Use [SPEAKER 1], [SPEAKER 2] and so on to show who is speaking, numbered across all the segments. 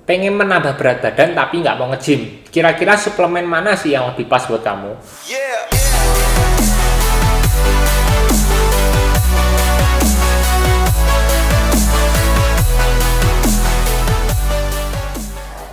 [SPEAKER 1] pengen menambah berat badan tapi nggak mau nge-gym. Kira-kira suplemen mana sih yang lebih pas buat kamu?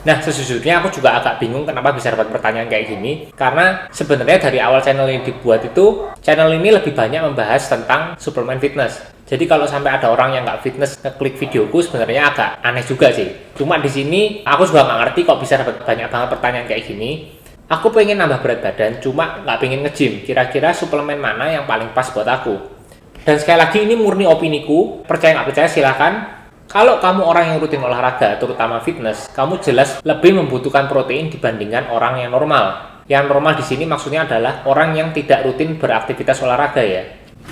[SPEAKER 1] Nah, sejujurnya aku juga agak bingung kenapa bisa dapat pertanyaan kayak gini. Karena sebenarnya dari awal channel ini dibuat itu, channel ini lebih banyak membahas tentang suplemen fitness. Jadi kalau sampai ada orang yang nggak fitness ngeklik videoku, sebenarnya agak aneh juga sih. Cuma di sini aku juga nggak ngerti kok bisa dapat banyak banget pertanyaan kayak gini. Aku pengen nambah berat badan, cuma nggak pengen nge-gym. Kira-kira suplemen mana yang paling pas buat aku? Dan sekali lagi ini murni opiniku, percaya nggak percaya silahkan. Kalau kamu orang yang rutin olahraga, terutama fitness, kamu jelas lebih membutuhkan protein dibandingkan orang yang normal. Yang normal di sini maksudnya adalah orang yang tidak rutin beraktivitas olahraga ya.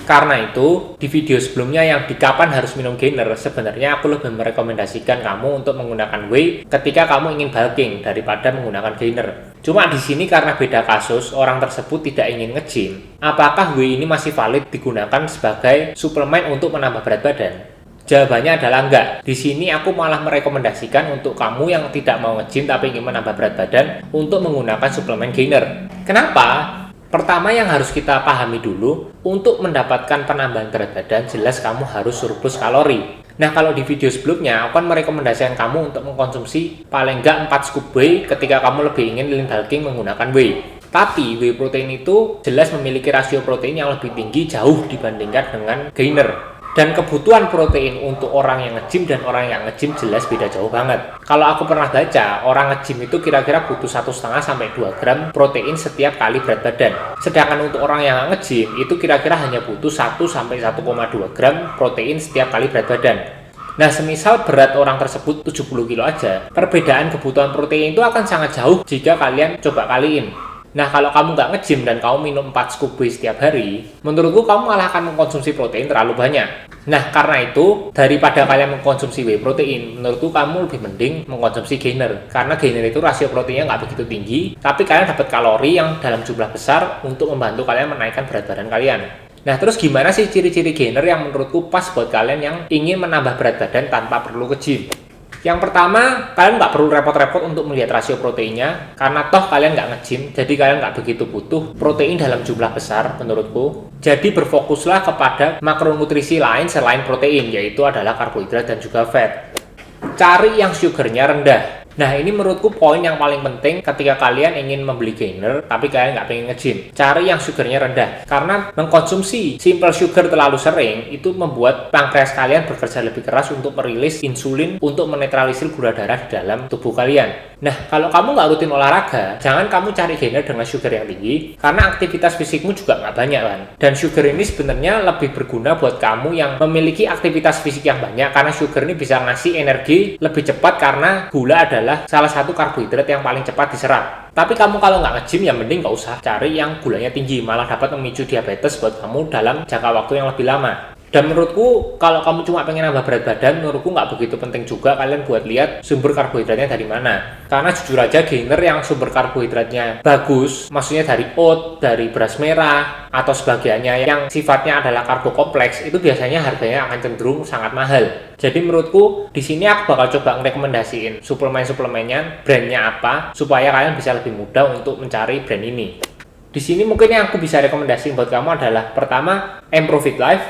[SPEAKER 1] Karena itu, di video sebelumnya yang di kapan harus minum gainer, sebenarnya aku lebih merekomendasikan kamu untuk menggunakan whey ketika kamu ingin bulking daripada menggunakan gainer. Cuma di sini karena beda kasus, orang tersebut tidak ingin nge-gym. Apakah whey ini masih valid digunakan sebagai suplemen untuk menambah berat badan? Jawabannya adalah enggak. Di sini aku malah merekomendasikan untuk kamu yang tidak mau nge-gym tapi ingin menambah berat badan untuk menggunakan suplemen gainer. Kenapa? Pertama yang harus kita pahami dulu, untuk mendapatkan penambahan berat badan jelas kamu harus surplus kalori. Nah, kalau di video sebelumnya aku kan merekomendasikan kamu untuk mengkonsumsi paling enggak 4 scoop whey ketika kamu lebih ingin lean bulking menggunakan whey. Tapi whey protein itu jelas memiliki rasio protein yang lebih tinggi jauh dibandingkan dengan gainer. Dan kebutuhan protein untuk orang yang nge-gym dan orang yang nge-gym jelas beda jauh banget. Kalau aku pernah baca, orang nge-gym itu kira-kira butuh 1,5 sampai 2 gram protein setiap kali berat badan. Sedangkan untuk orang yang nge-gym itu kira-kira hanya butuh 1 sampai 1,2 gram protein setiap kali berat badan. Nah, semisal berat orang tersebut 70 kilo aja, perbedaan kebutuhan protein itu akan sangat jauh jika kalian coba kaliin. Nah, kalau kamu nggak nge-gym dan kamu minum 4 scoop whey setiap hari, menurutku kamu malah akan mengkonsumsi protein terlalu banyak. Nah, karena itu, daripada kalian mengkonsumsi whey protein, menurutku kamu lebih mending mengkonsumsi gainer. Karena gainer itu rasio proteinnya nggak begitu tinggi, tapi kalian dapat kalori yang dalam jumlah besar untuk membantu kalian menaikkan berat badan kalian. Nah, terus gimana sih ciri-ciri gainer yang menurutku pas buat kalian yang ingin menambah berat badan tanpa perlu ke gym? Yang pertama, kalian nggak perlu repot-repot untuk melihat rasio proteinnya, karena toh kalian nggak nge-gym, jadi kalian nggak begitu butuh protein dalam jumlah besar menurutku. Jadi berfokuslah kepada makronutrisi lain selain protein, yaitu adalah karbohidrat dan juga fat. Cari yang sugarnya rendah. Nah, ini menurutku poin yang paling penting ketika kalian ingin membeli gainer tapi kalian nggak pengen nge-gym. Cari yang sugarnya rendah, karena mengkonsumsi simple sugar terlalu sering itu membuat pankreas kalian bekerja lebih keras untuk merilis insulin untuk menetralisir gula darah di dalam tubuh kalian. Nah, kalau kamu nggak rutin olahraga, jangan kamu cari gainer dengan sugar yang tinggi, karena aktivitas fisikmu juga nggak banyak kan. Dan sugar ini sebenarnya lebih berguna buat kamu yang memiliki aktivitas fisik yang banyak, karena sugar ini bisa ngasih energi lebih cepat karena gula adalah salah satu karbohidrat yang paling cepat diserap. Tapi kamu kalau nggak nge-gym ya mending nggak usah cari yang gulanya tinggi, malah dapat memicu diabetes buat kamu dalam jangka waktu yang lebih lama. Dan menurutku kalau kamu cuma pengen nambah berat badan, menurutku nggak begitu penting juga kalian buat lihat sumber karbohidratnya dari mana. Karena jujur aja gainer yang sumber karbohidratnya bagus, maksudnya dari oat, dari beras merah, atau sebagiannya yang sifatnya adalah karbo kompleks, itu biasanya harganya akan cenderung sangat mahal. Jadi menurutku di sini aku bakal coba ngerekomendasiin suplemen-suplemennya, brandnya apa, supaya kalian bisa lebih mudah untuk mencari brand ini. Di sini mungkin yang aku bisa rekomendasiin buat kamu adalah pertama, Improve It Life,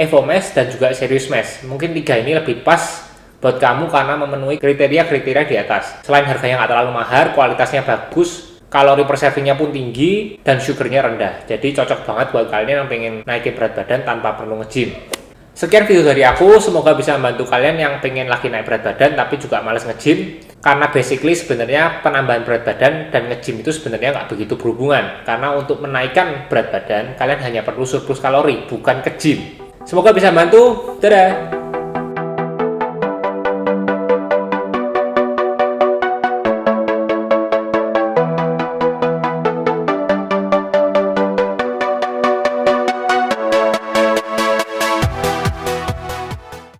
[SPEAKER 1] Evomesh, dan juga Serious Mesh. Mungkin 3 ini lebih pas buat kamu karena memenuhi kriteria-kriteria di atas. Selain harganya nggak terlalu mahal, kualitasnya bagus, kalori per servingnya pun tinggi, dan sugarnya rendah. Jadi cocok banget buat kalian yang pengen naikin berat badan tanpa perlu nge-gym. Sekian video dari aku, semoga bisa membantu kalian yang pengen lagi naik berat badan tapi juga males nge-gym. Karena basically sebenarnya penambahan berat badan dan nge-gym itu sebenarnya nggak begitu berhubungan. Karena untuk menaikkan berat badan, kalian hanya perlu surplus kalori, bukan ke gym. Semoga bisa membantu. Dadah!